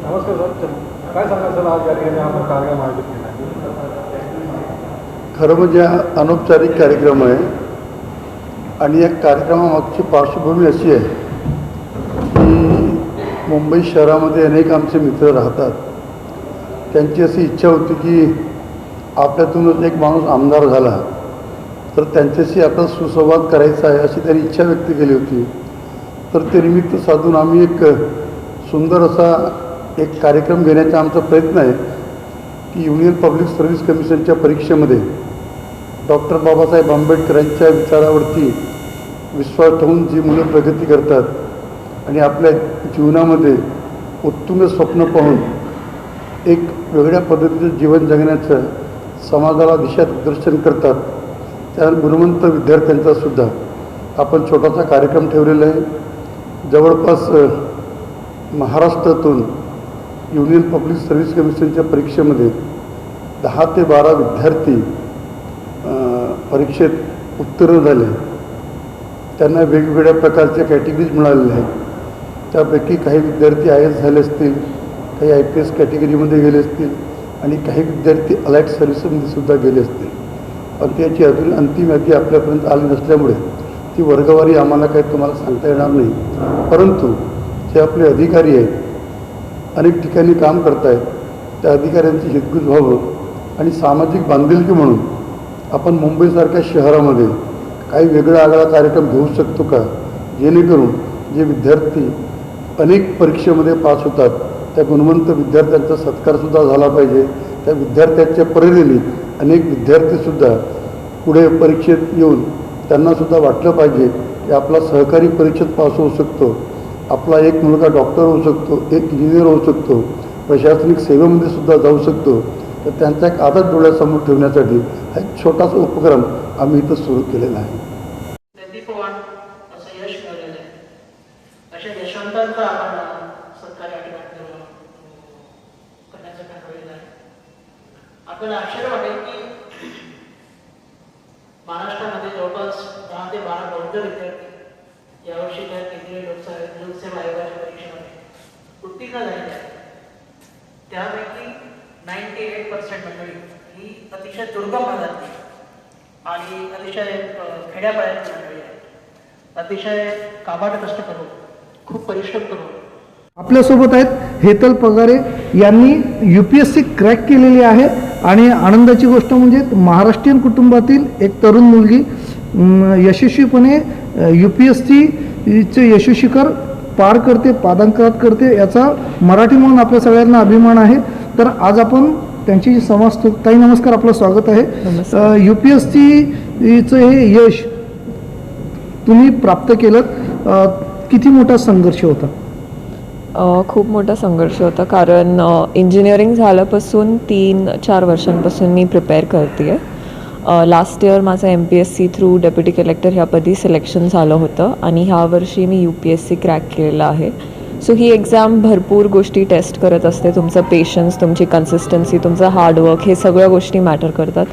नमस्कार सर, काय सांगा सर, आज या ठिकाणी आपण कार्यक्रम आयोजित केला आहे? खरं म्हणजे हा अनौपचारिक कार्यक्रम आहे आणि या कार्यक्रमामागची पार्श्वभूमी अशी आहे की मुंबई शहरामध्ये अनेक आमचे मित्र राहतात. त्यांची अशी इच्छा होती की आपल्यातूनच एक माणूस आमदार झाला तर त्यांच्याशी आपला सुसंवाद करायचा आहे अशी त्यांनी इच्छा व्यक्त केली होती. तर ते निमित्त साधून आम्ही एक सुंदर असा एक कार्यक्रम घेण्याचा आमचा प्रयत्न आहे की युनियन पब्लिक सर्व्हिस कमिशनच्या परीक्षेमध्ये डॉक्टर बाबासाहेब आंबेडकरांच्या विचारावरती विश्वास ठेवून जी मुलं प्रगती करतात आणि आपल्या जीवनामध्ये उत्तुंग स्वप्न पाहून एक वेगळ्या पद्धतीचं जीवन जगण्याचं समाजाला दिशादर्शन करतात, त्या गुणवंत विद्यार्थ्यांचासुद्धा आपण छोटासा कार्यक्रम ठेवलेला आहे. जवळपास महाराष्ट्रातून युनियन पब्लिक सर्व्हिस कमिशनच्या परीक्षेमध्ये 10 ते 12 विद्यार्थी परीक्षेत उत्तीर्ण झाले. त्यांना वेगवेगळ्या प्रकारच्या कॅटेगरीज मिळालेल्या आहेत. त्यापैकी काही विद्यार्थी IAS झाले असतील, काही IPS कॅटेगरीमध्ये गेले असतील आणि काही विद्यार्थी अलाइट सर्व्हिसमध्ये सुद्धा गेले असतील. पण त्याची अजून अंतिम यादी आपल्यापर्यंत आली नसल्यामुळे ती वर्गवारी आम्हाला काही तुम्हाला सांगता येणार नाही. परंतु जे आपले अधिकारी आहेत, अनेक ठिकाणी काम करत आहेत, त्या अधिकाऱ्यांची हितगुज व्हावं आणि सामाजिक बांधिलकी म्हणून आपण मुंबईसारख्या शहरामध्ये काही वेगळा आगळा कार्यक्रम घेऊ शकतो का, जेणेकरून जे विद्यार्थी अनेक परीक्षेमध्ये पास होतात त्या गुणवंत विद्यार्थ्यांचा सत्कारसुद्धा झाला पाहिजे. त्या विद्यार्थ्यांच्या प्रेरणेने अनेक विद्यार्थीसुद्धा पुढे परीक्षेत येऊन त्यांनासुद्धा वाटलं पाहिजे की आपला सहकारी परीक्षेत पास होऊ शकतो, आपला एक मुलगा डॉक्टर होऊ शकतो, एक इंजिनियर होऊ शकतो, प्रशासनिक सेवेमध्ये सुद्धा जाऊ शकतो. तर त्यांचा एक आदर डोळ्यासमोर ठेवण्यासाठी हा एक छोटासा उपक्रम आम्ही इथं सुरू केलेला आहे. असं यश मिळालेलं आहे. अशा यशवंतांचा आपण सत्कार या ठिकाणी करण्याचं ठरवलेलं आहे. आपल्याला आश्चर्य वाटेल की महाराष्ट्रामध्ये जवळपास 10 ते 12 बौद्ध विद्यार्थी यावर्षीच्या केंद्रीय लोकसेवा आयोगाच्या परीक्षेमध्ये उत्तीर्ण झालेले आहेत. त्यापैकी 98% मंडळी ही अतिशय दुर्गम भागातली आणि अतिशय खेड्यापाड्यातली मंडळी आहेत. अतिशय काबाड कष्ट करून, खूप परिश्रम करून आपल्यासोबत आहेत हेतल पगारे. यांनी UPSC क्रॅक केलेली आहे आणि आनंदाची गोष्ट म्हणजे महाराष्ट्रीयन कुटुंबातील एक तरुण मुलगी यशस्वीपणे UPSCचे यशस्वीकर पार करते, पादांकनात करते, याचा मराठी म्हणून आपल्या सगळ्यांना अभिमान आहे. तर आज आपण त्यांची संवाद. ताई नमस्कार, आपलं स्वागत आहे. UPSCचं हे यश तुम्ही प्राप्त केलं, किती मोठा संघर्ष होता? खूप मोठा संघर्ष होता, कारण इंजिनिअरिंग झाल्यापासून 3-4 वर्षांपासून मी प्रिपेअर करते आहे. लास्ट इयर माझं MPSC थ्रू डेप्युटी कलेक्टर ह्यापदी सिलेक्शन झालं होतं आणि ह्या वर्षी मी UPSC क्रॅक केलेलं आहे. सो ही एक्झाम भरपूर गोष्टी टेस्ट करत असते. तुमचं पेशन्स, तुमची कन्सिस्टन्सी, तुमचं हार्डवर्क, हे सगळ्या गोष्टी मॅटर करतात.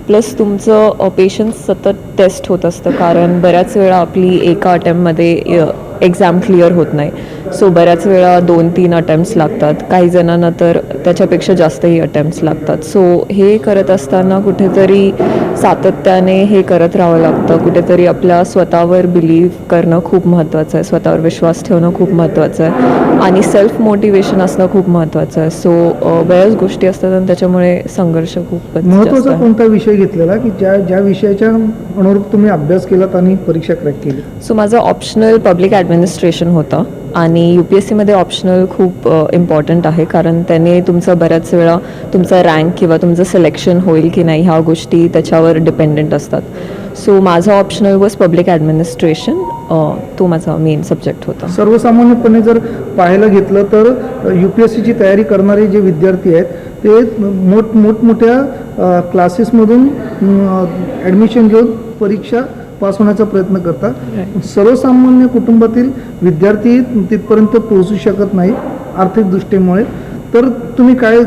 प्लस तुमचं पेशन्स सतत टेस्ट होत असतं, कारण बऱ्याच वेळा आपली एका अटेम्प्टमध्ये एक्झाम क्लिअर होत नाही. सो बऱ्याच वेळा 2-3 अटेम्प्ट्स लागतात, काही जणांना तर त्याच्यापेक्षा जास्तही अटेम्प्ट्स लागतात. सो हे करत असताना कुठेतरी सातत्याने हे करत राहावं लागतं. कुठेतरी आपल्या स्वतःवर बिलीव्ह करणं खूप महत्त्वाचं आहे, स्वतःवर विश्वास ठेवणं खूप महत्त्वाचं आहे आणि सेल्फ मोटिवेशन असणं खूप महत्त्वाचं आहे. सो बऱ्याच गोष्टी असतात आणि त्याच्यामुळे संघर्ष खूप महत्त्वाचा कोणता विषय घेतलेला की ज्या विषयाच्या अनुरूप तुम्ही अभ्यास केलात आणि परीक्षा क्रॅक केली? सो माझं ऑप्शनल पब्लिक ॲडमिनिस्ट्रेशन होतं आणि UPSCमध्ये ऑप्शनल खूप इम्पॉर्टंट आहे, कारण त्याने तुमचं बऱ्याच वेळा तुमचा रँक किंवा तुमचं सिलेक्शन होईल की नाही ह्या गोष्टी त्याच्यावर डिपेंडंट असतात. सो माझं ऑप्शनल वॉज पब्लिक ॲडमिनिस्ट्रेशन, तो माझा मेन सब्जेक्ट होता. सर्वसामान्यपणे जर पाहायला घेतलं तर UPSCची तयारी करणारे जे विद्यार्थी आहेत ते मोठमोठ्या क्लासेसमधून ॲडमिशन घेऊन परीक्षा पास होण्याचा प्रयत्न करतात. सर्वसामान्य कुटुंबातील विद्यार्थी तिथपर्यंत पोहोचू शकत नाही आर्थिक दृष्टीमुळे. तर तुम्ही काय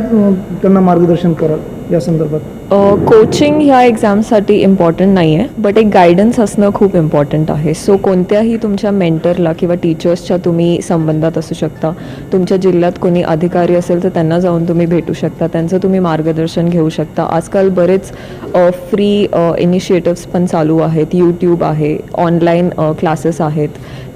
त्यांना मार्गदर्शन कराल या संदर्भात? कोचिंग ह्या एक्झामसाठी इम्पॉर्टंट नाही आहे, बट एक गायडन्स असणं खूप इम्पॉर्टंट आहे. सो कोणत्याही तुमच्या मेंटरला किंवा टीचर्सच्या तुम्ही संबंधात असू शकता. तुमच्या जिल्ह्यात कोणी अधिकारी असेल तर त्यांना जाऊन तुम्ही भेटू शकता, त्यांचं तुम्ही मार्गदर्शन घेऊ शकता. आजकाल बरेच फ्री इनिशिएटिव्स पण चालू आहेत. यूट्यूब आहे, ऑनलाईन क्लासेस आहेत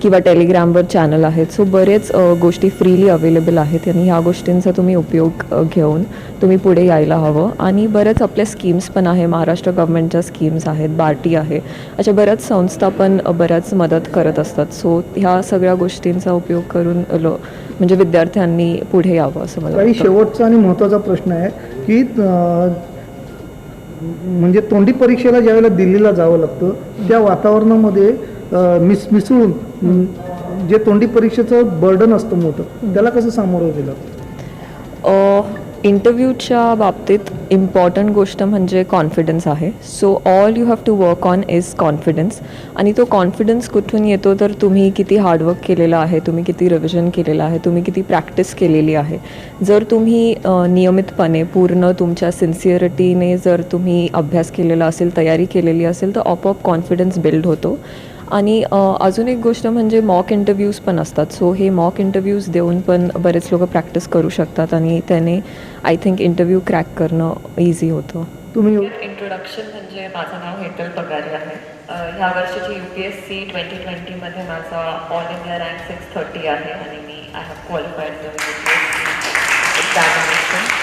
किंवा टेलिग्रामवर चॅनल आहेत. सो बरेच गोष्टी फ्रीली अवेलेबल आहेत आणि ह्या गोष्टींचा तुम्ही उपयोग घेऊन तुम्ही पुढे यायला हवं. आणि बरेच आपल्या स्कीम्स पण आहे, महाराष्ट्र गव्हर्नमेंटच्या स्कीम्स आहेत, बार्टी आहे, अशा बऱ्याच संस्था पण बऱ्याच मदत करत असतात. सो ह्या सगळ्या गोष्टींचा उपयोग करून म्हणजे विद्यार्थ्यांनी पुढे यावं असं मला काही वाटतं. शेवटचा आणि महत्त्वाचा प्रश्न आहे की म्हणजे तोंडी परीक्षेला ज्यावेळेला दिल्लीला जावं लागतं त्या वातावरणामध्ये मिसळून जे तोंडी परीक्षेचं बर्डन असतं मोठं, त्याला कसं सामोरं गेलं? इंटरव्ह्यूच्या बाबतीत इम्पॉर्टंट गोष्ट म्हणजे कॉन्फिडन्स आहे. So all you have to work on is confidence. आणि तो कॉन्फिडन्स कुठून येतो तर तुम्ही किती हार्डवर्क केलेलं आहे, तुम्ही किती रिव्हिजन केलेलं आहे, तुम्ही किती प्रॅक्टिस केलेली आहे. जर तुम्ही नियमितपणे पूर्ण तुमच्या सिन्सिअरिटीने जर तुम्ही अभ्यास केलेला असेल, तयारी केलेली असेल तर आपोआप कॉन्फिडन्स बिल्ड होतो. आणि अजून एक गोष्ट म्हणजे मॉक इंटरव्ह्यूज पण असतात. सो हे मॉक इंटरव्ह्यूज देऊन पण बरेच लोक प्रॅक्टिस करू शकतात आणि त्याने आय थिंक इंटरव्ह्यू क्रॅक करणं इझी होतं. तुम्ही इंट्रोडक्शन म्हणजे माझं नाव हेतल पगारी आहे. ह्या वर्षीची UPSC 2020मध्ये माझा ऑल इंडिया रँक 630 आहे आणि मी I have qualified the UPSC examination.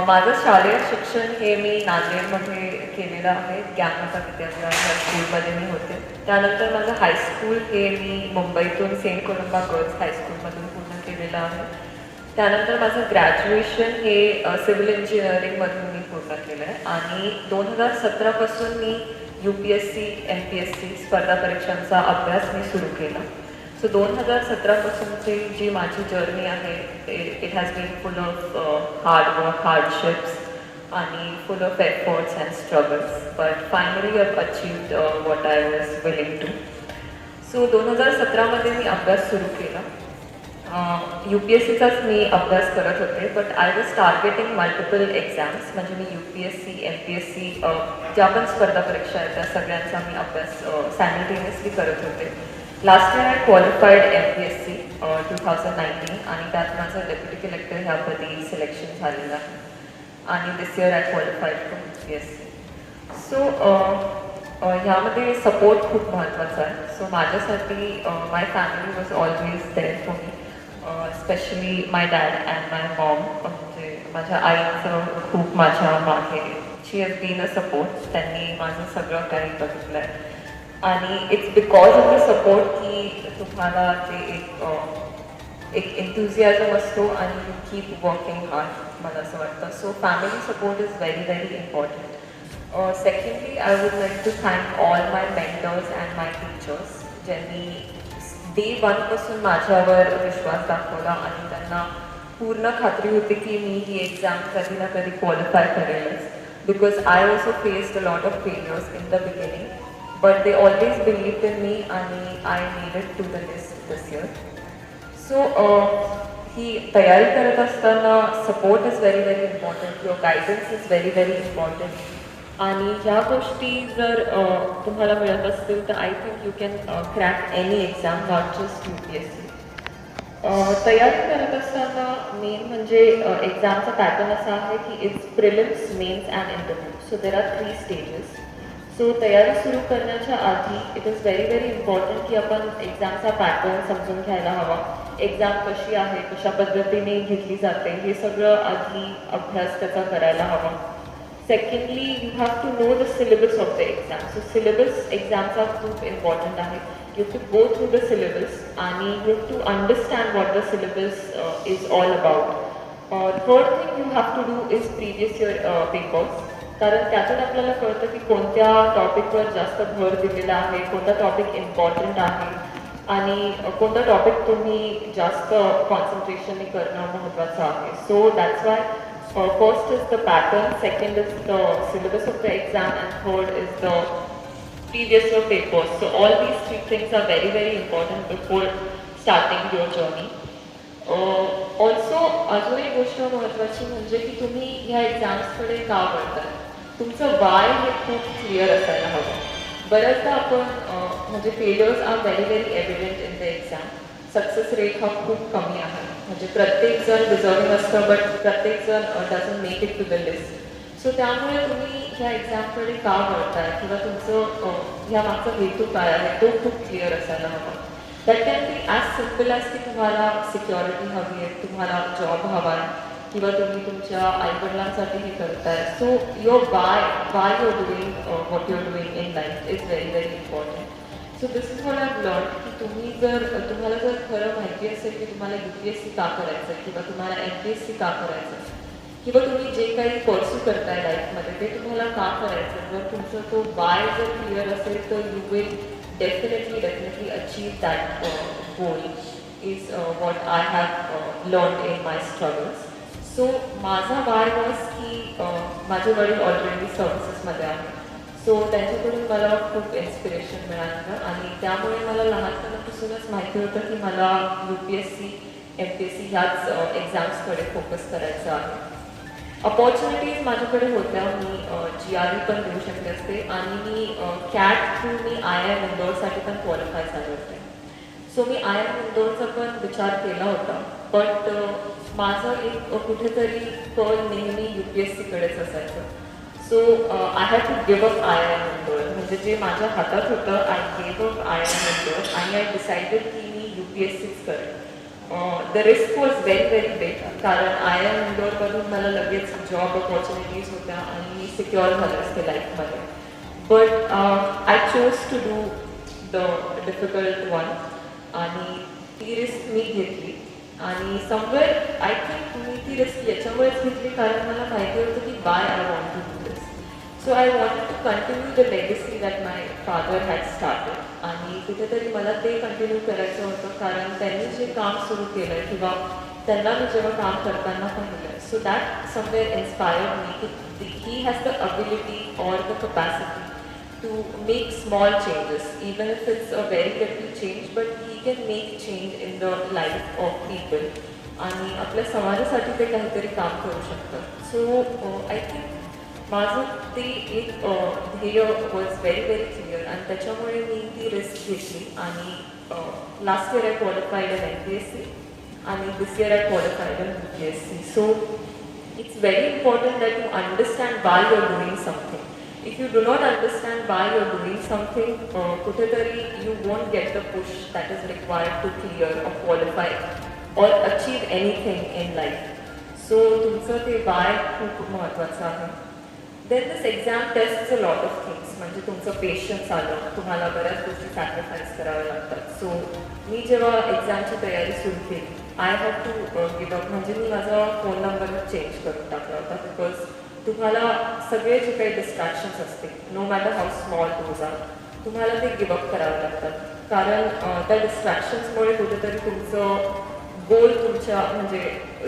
माझं शालेय शिक्षण हे मी नांदेडमध्ये केलेलं आहे. ज्ञानमाता विद्यालय ह्या स्कूलमध्ये मी होते. त्यानंतर माझं हायस्कूल हे मी मुंबईतून सेंट कोलंबा गर्ल्स हायस्कूलमधून पूर्ण केलेलं आहे. त्यानंतर माझं ग्रॅज्युएशन हे सिव्हिल इंजिनिअरिंगमधून मी पूर्ण केलं आहे आणि 2017पासून मी UPSC MPSC स्पर्धा परीक्षांचा अभ्यास मी सुरू केला. सो 2017पासूनची जी माझी जर्नी आहे it has been full of hard work, hardships आणि full of efforts and struggles. But finally I achieved what I was willing to. So 2017मध्ये मी अभ्यास सुरू केला. UPSCचाच मी अभ्यास करत होते, but I was targeting multiple exams. म्हणजे मी UPSC MPSC ज्या पण स्पर्धा परीक्षा आहेत त्या सगळ्यांचा मी अभ्यास सायमल्टेनियसली करत होते. Last year I qualified MPSC 2019 आणि त्यात माझं डेप्युटी कलेक्टर ह्यापदी सिलेक्शन झालेलं आहे आणि this year I qualified for UPSC. So ह्यामध्ये सपोर्ट खूप महत्त्वाचा आहे. सो माझ्यासाठी my family was always there for me, specially my dad and my mom. म्हणजे माझ्या आईचं खूप माझ्या मागे she has been a support. त्यांनी माझं सगळं काही बघितलं आहे आणि it's because of the support की तुम्हाला ते एक एन्थुझियाझम असतो आणि यू कीप वर्किंग हार्ड, मला असं वाटतं. So family support is very very important. Secondly I would like to thank all my mentors and my teachers ज्यांनी डे 1पासून माझ्यावर विश्वास दाखवला आणि त्यांना पूर्ण खात्री होती की मी ही एक्झाम कधी ना कधी क्वालिफाय करेलच. Because I also faced a lot of failures in the beginning, but they always believed in me and I made it to the list this year. So ही तयारी करत असताना support is very very important, your guidance is very very important आणि ह्या गोष्टी जर तुम्हाला मिळत असतील तर I think you can crack any exam, not just UPSC. तयारी करत असताना मेन म्हणजे एक्झामचा पॅटर्न असा आहे की it's prelims, mains and interview. So there are 3 stages. So तयारी सुरू करण्याच्या आधी it is very very important की आपण एक्झामचा पॅटर्न समजून घ्यायला हवा. एक्झाम कशी आहे, कशा पद्धतीने घेतली जाते हे सगळं आधी अभ्यास त्याचा करायला हवा. Secondly you have to know the syllabus of the exam. So syllabus एक्झामचा खूप इम्पॉर्टंट आहे. You have to go through the syllabus आणि you have to understand what the syllabus is all about. Third thing you have to do is previous year papers. कारण त्यातून आपल्याला कळतं की कोणत्या टॉपिकवर जास्त भर दिलेला आहे, कोणता टॉपिक इम्पॉर्टंट आहे आणि कोणता टॉपिक तुम्ही जास्त कॉन्सन्ट्रेशनने करणं महत्त्वाचं आहे. So that's why first is the pattern, second is the syllabus of the exam and third is the previous year papers. So all these 3 things are very very important before starting your journey. Also अजून एक गोष्ट महत्त्वाची म्हणजे की तुम्ही ह्या एक्झाम्सकडे का वळताय, तुमचं वाय हे खूप क्लिअर असायला हवं. बऱ्याचदा आपण म्हणजे failures are very very evident in the exam. Success rate हा खूप कमी आहे, म्हणजे प्रत्येकजण डिझर्विंग असतं बट प्रत्येकजण doesn't make it to the list. So त्यामुळे तुम्ही ह्या एक्झामकडे का वळताय किंवा तुमचं ह्या मागचा हेतू काय आहे तो खूप क्लिअर असायला हवा. That can be as simple as की तुम्हाला सिक्युरिटी हवी आहे, तुम्हाला जॉब हवा आहे किंवा तुम्ही तुमच्या आईवडिलांसाठी हे करताय. So your why your doing what your doing in life is very very important. So this is what I have learn की तुम्हाला जर खरं माहिती असेल की तुम्हाला UPSC का करायचं आहे किंवा तुम्हाला MPSC का करायचं आहे किंवा तुम्ही जे काही पर्स्यू करताय लाईफमध्ये ते तुम्हाला का करायचं, जर तुमचा तो वाय जर क्लिअर असेल तर you will definitely achieve that goal is what I have learn in my struggles. So माझा वाय वॉज की माझे वडील ऑलरेडी सर्व्हिसेसमध्ये आहेत. सो त्यांच्याकडून मला खूप इन्स्पिरेशन मिळालं आणि त्यामुळे मला लहानपणापासूनच माहिती होतं की मला UPSC MPSC ह्याच एक्झाम्सकडे फोकस करायचं आहे. अपॉर्च्युनिटीज माझ्याकडे होत्या, मी GRE पण देऊ शकले असते आणि मी CAT थ्रू मी IIM इंदोरसाठी पण क्वालिफाय झाले होते. सो मी IIM इंदोरचा पण विचार केला होता, बट माझं एक कुठेतरी कल नेहमी UPSCकडेच असायचं. So I have to give up IIM Indore, म्हणजे जे माझ्या हातात होतं I give up IIM Indore आणि आय डिसाइडेड की मी UPSCच करेन. The risk was very very big, कारण IIM इंदोरमधून मला लगेच जॉब अपॉर्च्युनिटीज होत्या आणि मी सिक्युअर झाले असते लाईफमध्ये. But I chose to do the difficult one आणि ती रिस्क मी घेतली आणि समवेअर आय थिंक मी ती रिस्क याच्यामुळेच घेतली कारण मला माहिती होतं की why I want to do this. So I want to continue the legacy that my father had started आणि कुठेतरी मला ते कंटिन्यू करायचं होतं कारण त्यांनी जे काम सुरू केलं आहे किंवा त्यांना मी जेव्हा काम करताना पाहिलं, so that somewhere inspired me की he has the ability or the capacity to make small changes, even if it's a very little change, but he can make change in the life of people आणि आपल्या समाजासाठी ते काहीतरी काम करू शकतात. So I think माझं ते एक ध्येय वॉज व्हेरी व्हेरी क्लिअर आणि त्याच्यामुळे मी ती रिस्क घेतली आणि last year I qualified in MPSC आणि this year I qualified in UPSC. So it's very important that you understand why you are doing something. If you do not understand why you are doing something, कुठेतरी you won't get the push that is required to clear or qualify or achieve anything in life. So तुमचं ते why खूप महत्त्वाचं आहे. Then this exam tests a lot of things, म्हणजे तुमचं patience आलं, तुम्हाला बऱ्याच गोष्टी सॅक्रिफाईस कराव्या लागतात. सो मी जेव्हा एक्झामची तयारी सुरू केली I have to give up, म्हणजे मी माझा फोन नंबर चेंज करून टाकला होता बिकॉज तुम्हाला सगळे जे काही डिस्ट्रॅक्शन्स असतील, no matter how small those are, तुम्हाला ते गिव्ह अप करावे लागतात कारण त्या डिस्ट्रॅक्शन्समुळे कुठेतरी तुमचं गोल तुमच्या म्हणजे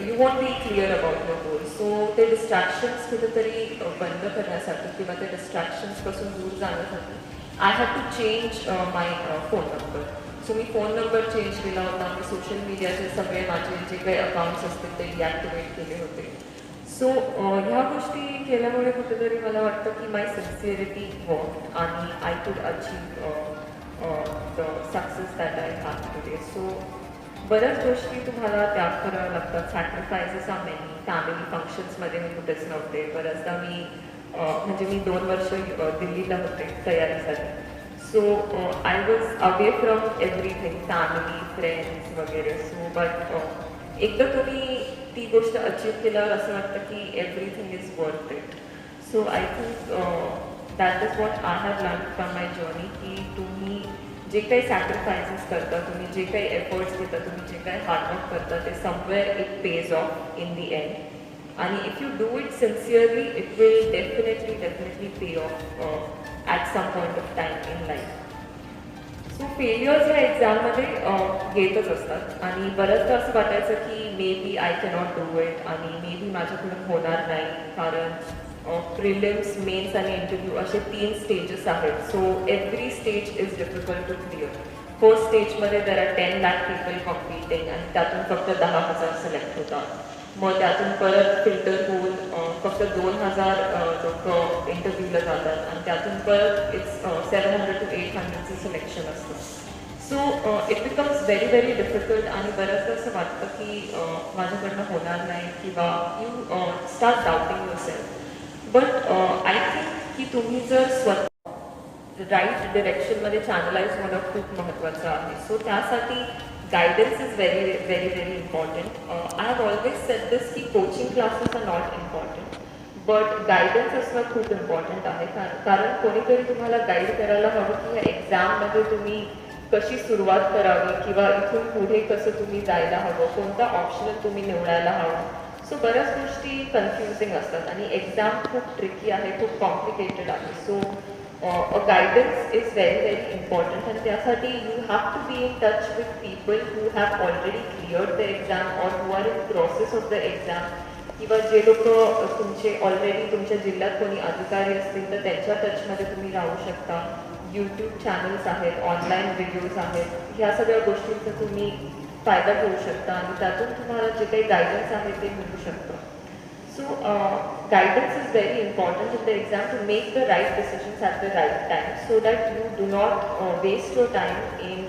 you want be clear about your goal. So ते डिस्ट्रॅक्शन्स कुठेतरी बंद करण्यासाठी किंवा त्या डिस्ट्रॅक्शन्सपासून दूर जाण्यासाठी I have to change my phone number. So मी फोन नंबर चेंज केला होता, मी सोशल मीडियाचे सगळे माझे जे काही अकाउंट्स असतील ते डिॲक्टिवेट केले होते. सो ह्या गोष्टी केल्यामुळे कुठेतरी मला वाटतं की माय सिन्सिअरिटी वर्क आणि I could achieve the success that I have today. So बऱ्याच गोष्टी तुम्हाला त्याग कराव्या लागतात, सॅक्रिफायसेस आर मेनी. फॅमिली फंक्शन्समध्ये मी कुठेच नव्हते, बऱ्याचदा मी म्हणजे मी 2 वर्ष दिल्लीला होते तयारीसाठी. So I was away from everything, family, friends वगैरे. सो बट एकदा तुम्ही ती गोष्ट अचीव केल्यावर असं वाटतं की everything is worth it. So I think that is what I have learn from my journey की तुम्ही जे काही सॅक्रिफायसेस करता, तुम्ही जे काही एफर्ट्स घेता, तुम्ही जे काही हार्डवर्क करता ते somewhere it pays off in the end. आणि if you do it sincerely it will definitely pay off at some point of time in life. So failures ह्या एक्झाममध्ये येतच असतात आणि बऱ्याचदा असं वाटायचं की maybe I cannot do it आणि मे बी माझ्याकडून होणार नाही कारण प्रिलिम्स, मेन्स आणि इंटरव्ह्यू असे 3 स्टेजेस आहेत. So every stage is difficult to clear. First स्टेजमध्ये there are 10 lakh people competing आणि त्यातून फक्त 10,000 सिलेक्ट होतात. मग त्यातून परत फिल्टर होऊन फक्त 2,000 लोक इंटरव्ह्यूला जातात आणि त्यातून परत इट्स 700 to 800चं सिलेक्शन असतं. So it becomes very very difficult आणि बऱ्याचदा असं वाटतं की माझ्याकडनं होणार नाही किंवा you start doubting your self. But I think की तुम्ही जर स्वतः राईट डिरेक्शनमध्ये चॅनलाइज होणं खूप महत्त्वाचं आहे. सो त्यासाठी guidance is very very very important. I have always said this की coaching classes are not important but guidance असणं खूप इम्पॉर्टंट आहे. कारण कोणीतरी तुम्हाला गाईड करायला हवं की ह्या एक्झाममध्ये तुम्ही कशी सुरुवात करावी किंवा इथून पुढे कसं तुम्ही जायला हवं, कोणता ऑप्शनल तुम्ही निवडायला हवा. सो बऱ्याच गोष्टी कन्फ्युजिंग असतात आणि एक्झाम खूप ट्रिकी आहे, खूप कॉम्प्लिकेटेड आहे. So a guidance is very very important and त्यासाठी you have to be in touch with people who have already cleared the exam or who are in process of the exam किंवा जे लोक तुमचे already तुमच्या जिल्ह्यात कोणी अधिकारी असतील तर त्यांच्या टचमध्ये तुम्ही राहू शकता. यूट्यूब चॅनल्स आहेत, ऑनलाईन व्हिडिओज आहेत, ह्या सगळ्या गोष्टींचा तुम्ही फायदा घेऊ शकता आणि त्यातून तुम्हाला जे काही गायडन्स आहे ते मिळू शकतं. So guidance is very important in the exam to make the right decisions at the right time so that you do not waste your time in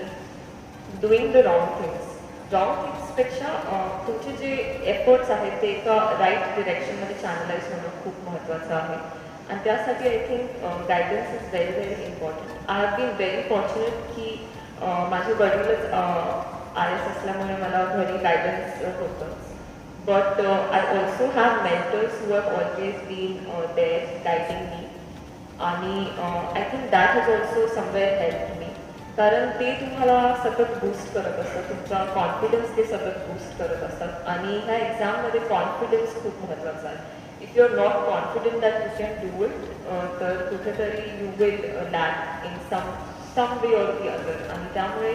doing the wrong things. Wrong things पेक्षा तुमचे जे efforts आहेत ते एका right डिरेक्शनमध्ये channelise होणं खूप महत्त्वाचं आहे आणि त्यासाठी I think guidance is very very important. I have been very fortunate की माझे वडीलच IS असल्यामुळे मला घरी गायडन्स होतं. But I also have mentors who have always been there guiding me. आणि I think that has also somewhere helped me. कारण ते तुम्हाला सतत बूस्ट करत असतात, तुमचा कॉन्फिडन्स ते सतत बूस्ट करत असतात आणि ह्या एक्झाममध्ये कॉन्फिडन्स खूप महत्त्वाचा आहे. If you are not confident that you can do it तर कुठेतरी you will lack in some way or the other आणि त्यामुळे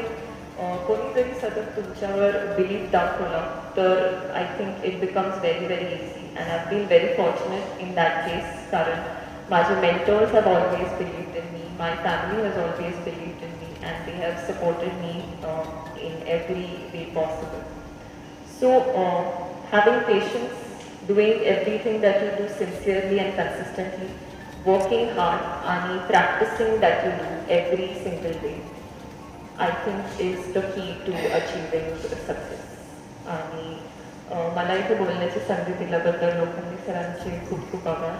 कोणीतरी सतत तुमच्यावर बिलीफ दाखवला तर I think it becomes very very easy and I been very fortunate in that case. कारण माझे mentors have always believed in me, my family has always believed in me and they have supported me in every way possible. So having patience, doing everything that you do sincerely and consistently, working hard and practicing that you do every single day, I think is the key to achieving success. आणि मला इथे बोलण्याची संधी दिल्याबद्दल लोखंडे सरांचे खूप खूप आभार.